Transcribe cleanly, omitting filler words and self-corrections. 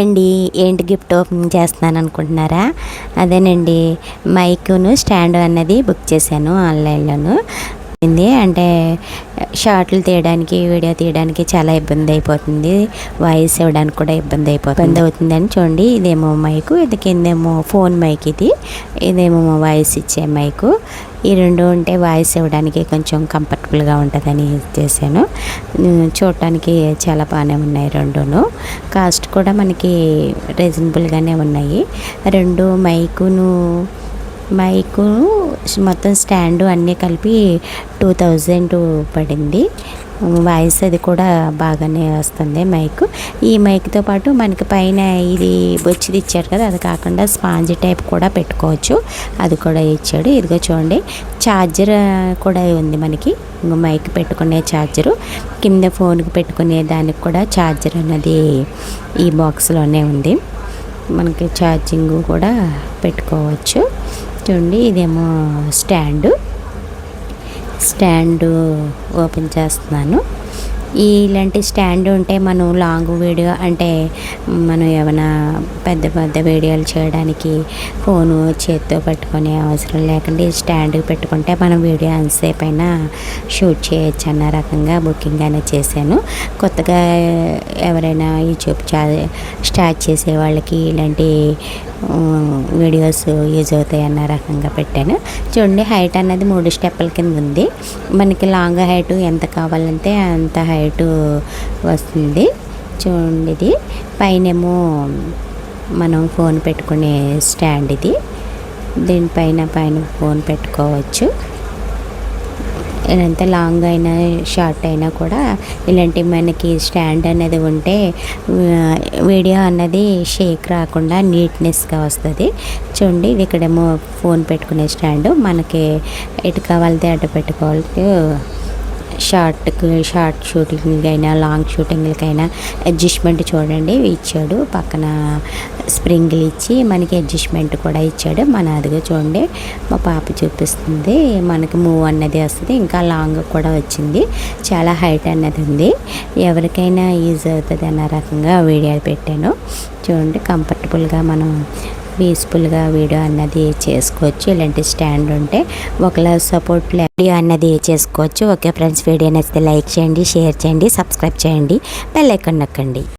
అండి ఏంటి gift opening చేస్తున్నాను అనుకుంటున్నారా? అదేనండి, మైకును స్టాండ్ అన్నది బుక్ చేశాను ఆన్లైన్లోను. అంటే షార్ట్లు తీయడానికి, వీడియో తీయడానికి చాలా ఇబ్బంది అయిపోతుంది. వాయిస్ ఇవ్వడానికి కూడా ఇబ్బంది అవుతుందని చూడండి. ఇదేమో మైకు, ఇది కిందేమో ఫోన్ మైక్, ఇదేమో వాయిస్ ఇచ్చే మైకు. ఈ రెండు ఉంటే వాయిస్ ఇవ్వడానికి కొంచెం కంఫర్టబుల్గా ఉంటుందని చేశాను. చూడటానికి చాలా బాగానే ఉన్నాయి రెండును. కాస్ట్ కూడా మనకి రీజనబుల్గానే ఉన్నాయి. రెండు మైకు మొత్తం స్టాండు అన్నీ కలిపి 2000 పడింది. వాయిస్ అది కూడా బాగానే వస్తుంది మైకు. ఈ మైక్తో పాటు మనకి పైన ఇది బొచ్చిది ఇచ్చాడు కదా, అది కాకుండా స్పాంజ్ టైప్ కూడా పెట్టుకోవచ్చు, అది కూడా ఇచ్చాడు. ఇదిగో చూడండి, ఛార్జర్ కూడా ఉంది మనకి. మైక్ పెట్టుకునే ఛార్జరు, కింద ఫోన్కి పెట్టుకునే దానికి కూడా ఛార్జర్ అన్నది ఈ బాక్స్లోనే ఉంది. మనకి ఛార్జింగ్ కూడా పెట్టుకోవచ్చు. చూడండి, ఇదేమో స్టాండు ఓపెన్ చేస్తున్నాను. ఇలాంటి స్టాండ్ ఉంటే మనం లాంగ్ వీడియో అంటే మనం ఏమైనా పెద్ద వీడియోలు చేయడానికి ఫోను చేతితో పెట్టుకునే అవసరం లేకుండా ఈ స్టాండ్ పెట్టుకుంటే మనం వీడియో ఎంతసేపు అయినా షూట్ చేయొచ్చు అన్న రకంగా బుకింగ్ అనేది చేశాను. కొత్తగా ఎవరైనా యూట్యూబ్ స్టార్ట్ చేసే వాళ్ళకి ఇలాంటి వీడియోస్ యూజ్ అవుతాయి అన్న రకంగా పెట్టాను. చూడండి, హైట్ అన్నది 3 స్టెప్పుల కింద ఉంది. మనకి లాంగ్ హైట్ ఎంత కావాలంటే అంత హైటు వస్తుంది. చూడండి, ఇది పైనేమో మనం ఫోన్ పెట్టుకునే స్టాండ్, దీనిపైన ఫోన్ పెట్టుకోవచ్చు. ఎంత లాంగ్ అయినా షార్ట్ అయినా కూడా ఇలాంటి మనకి స్టాండ్ అనేది ఉంటే వీడియో అన్నది షేక్ రాకుండా నీట్నెస్గా వస్తుంది. చూడండి, ఇది ఇక్కడేమో ఫోన్ పెట్టుకునే స్టాండ్, మనకి ఎటు కావాలితే అటు పెట్టుకోవాలి. షార్ట్ షూటింగ్ అయినా లాంగ్ షూటింగ్లకైనా అడ్జస్ట్మెంట్ చూడండి ఇచ్చాడు. పక్కన స్ప్రింగ్లు ఇచ్చి మనకి అడ్జస్ట్మెంట్ కూడా ఇచ్చాడు. అదిగో చూడండి, మా పాప చూపిస్తుంది, మనకి మూవ్ అన్నది వస్తుంది. ఇంకా లాంగ్ కూడా వచ్చింది, చాలా హైట్ అన్నది ఉంది. ఎవరికైనా యూజ్ అవుతుంది అన్న రకంగా వీడియోలు పెట్టాను. చూడండి, కంఫర్టబుల్గా మనం పీస్ఫుల్గా వీడియో అన్నది చేసుకోవచ్చు. ఇలాంటి స్టాండ్ ఉంటే ఒకలా సపోర్ట్ వీడియో అన్నది చేసుకోవచ్చు. ఓకే ఫ్రెండ్స్, వీడియో నచ్చితే లైక్ చేయండి, షేర్ చేయండి, సబ్స్క్రైబ్ చేయండి, బెల్ ఐకాన్ నొక్కండి.